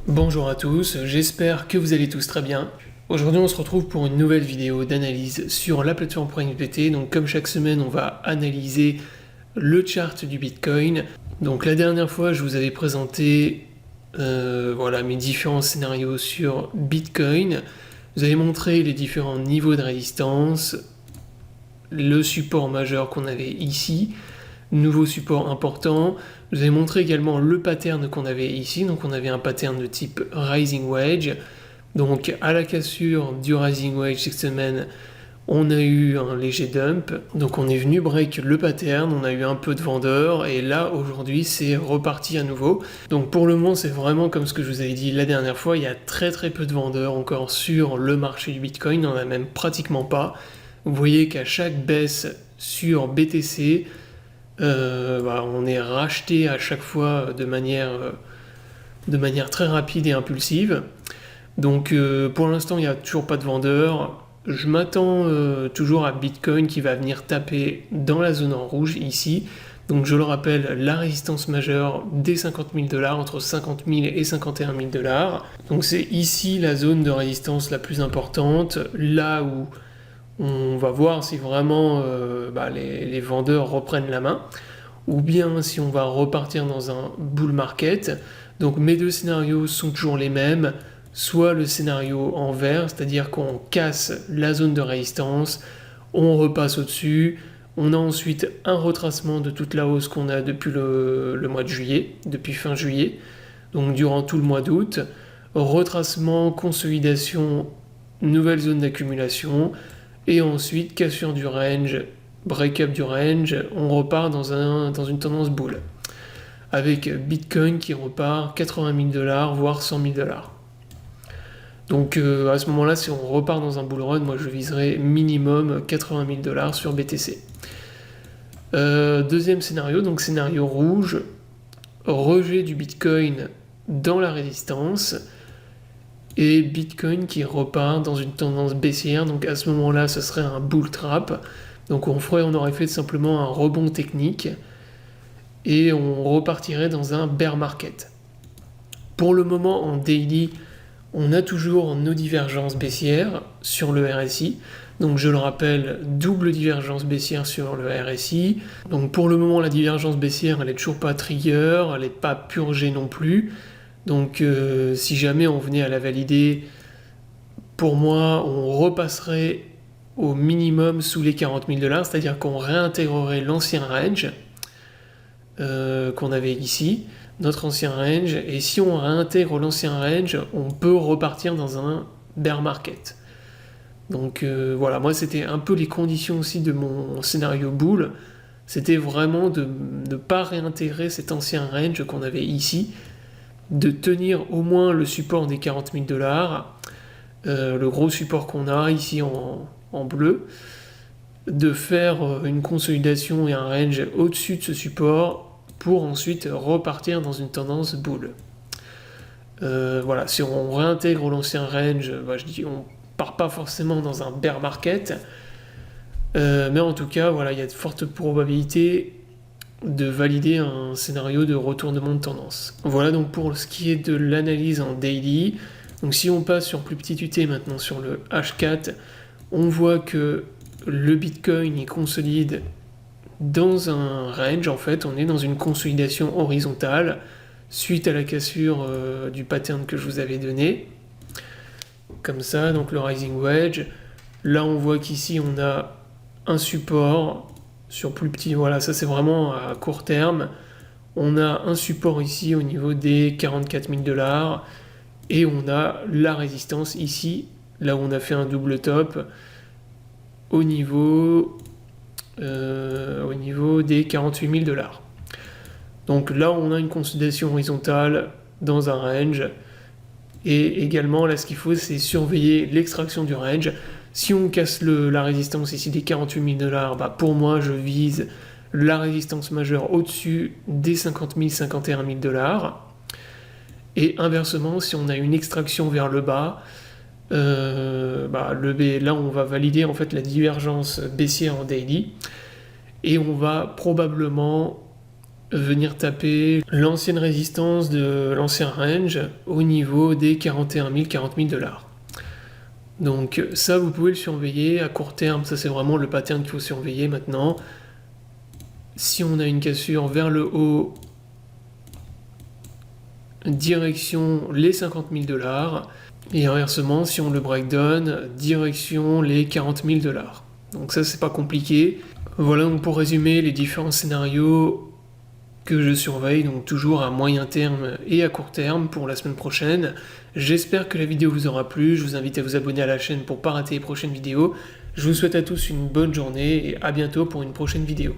Bonjour à tous, j'espère que vous allez tous très bien. Aujourd'hui on se retrouve pour une nouvelle vidéo d'analyse sur la plateforme PrimeBT. Donc comme chaque semaine on va analyser le chart du Bitcoin. Donc la dernière fois je vous avais présenté mes différents scénarios sur Bitcoin. Vous avez montré les différents niveaux de résistance, le support majeur qu'on avait ici, nouveau support important. Je vous ai montré également le pattern qu'on avait ici, donc on avait un pattern de type Rising Wedge. Donc à la cassure du Rising Wedge cette semaine, on a eu un léger dump, donc on est venu break le pattern, on a eu un peu de vendeurs, et là aujourd'hui c'est reparti à nouveau. Donc pour le moment c'est vraiment comme ce que je vous avais dit la dernière fois, il y a très peu de vendeurs encore sur le marché du Bitcoin, on en a même pratiquement pas. Vous voyez qu'à chaque baisse sur BTC, on est racheté à chaque fois de manière très rapide et impulsive. Donc pour l'instant, il n'y a toujours pas de vendeurs. Je m'attends toujours à Bitcoin qui va venir taper dans la zone en rouge ici. Donc je le rappelle, la résistance majeure des 50 000 $, entre 50 000 et 51 000 $. Donc c'est ici la zone de résistance la plus importante, là où on va voir si vraiment les vendeurs reprennent la main, ou bien si on va repartir dans un bull market. Donc mes deux scénarios sont toujours les mêmes, soit le scénario en vert, c'est-à-dire qu'on casse la zone de résistance, on repasse au-dessus, on a ensuite un retracement de toute la hausse qu'on a depuis le mois de juillet, depuis fin juillet, donc durant tout le mois d'août, retracement, consolidation, nouvelle zone d'accumulation, et ensuite cassure du range, break-up du range, on repart dans une tendance bull. Avec Bitcoin qui repart 80 000 $, voire 100 000 $. Donc à ce moment-là, si on repart dans un bull run, moi je viserais minimum 80 000 $ sur BTC. Deuxième scénario, donc scénario rouge, rejet du Bitcoin dans la résistance, et Bitcoin qui repart dans une tendance baissière. Donc à ce moment-là, ce serait un bull trap. Donc on aurait fait simplement un rebond technique et on repartirait dans un bear market. Pour le moment, en daily, on a toujours nos divergences baissières sur le RSI. Donc je le rappelle, double divergence baissière sur le RSI. Donc pour le moment, la divergence baissière, elle n'est toujours pas trigger, elle n'est pas purgée non plus. Donc si jamais on venait à la valider, pour moi, on repasserait au minimum sous les 40 000 $, c'est-à-dire qu'on réintégrerait l'ancien range qu'on avait ici, notre ancien range, et si on réintègre l'ancien range, on peut repartir dans un bear market. Donc voilà, moi c'était un peu les conditions aussi de mon scénario bull, c'était vraiment de ne pas réintégrer cet ancien range qu'on avait ici, de tenir au moins le support des 40 000 $, le gros support qu'on a ici en bleu, de faire une consolidation et un range au-dessus de ce support pour ensuite repartir dans une tendance bull. Voilà, si on réintègre l'ancien range, je dis on part pas forcément dans un bear market, mais en tout cas, voilà, il y a de fortes probabilités de valider un scénario de retournement de tendance. Voilà donc pour ce qui est de l'analyse en daily. Donc si on passe sur plus petit UT maintenant sur le H4, on voit que le Bitcoin il consolide dans un range, en fait, on est dans une consolidation horizontale suite à la cassure du pattern que je vous avais donné. Comme ça, donc le Rising Wedge. Là on voit qu'ici on a un support sur plus petit, voilà, ça c'est vraiment à court terme. On a un support ici au niveau des 44 000 $, et on a la résistance ici, là où on a fait un double top, au niveau des 48 000 $. Donc là on a une consolidation horizontale dans un range, et également là ce qu'il faut c'est surveiller l'extraction du range. Si on casse la résistance ici des 48 000 $, pour moi je vise la résistance majeure au-dessus des 50 000, 51 000 $. Et inversement, si on a une extraction vers le bas, là on va valider en fait la divergence baissière en daily, et on va probablement venir taper l'ancienne résistance de l'ancien range au niveau des 41 000, 40 000 $. Donc ça, vous pouvez le surveiller à court terme. Ça, c'est vraiment le pattern qu'il faut surveiller maintenant. Si on a une cassure vers le haut, direction les 50 000 $. Et inversement, si on le breakdown, direction les 40 000 $. Donc ça, c'est pas compliqué. Voilà donc pour résumer les différents scénarios que je surveille, donc toujours à moyen terme et à court terme pour la semaine prochaine. J'espère que la vidéo vous aura plu. Je vous invite à vous abonner à la chaîne pour ne pas rater les prochaines vidéos. Je vous souhaite à tous une bonne journée et à bientôt pour une prochaine vidéo.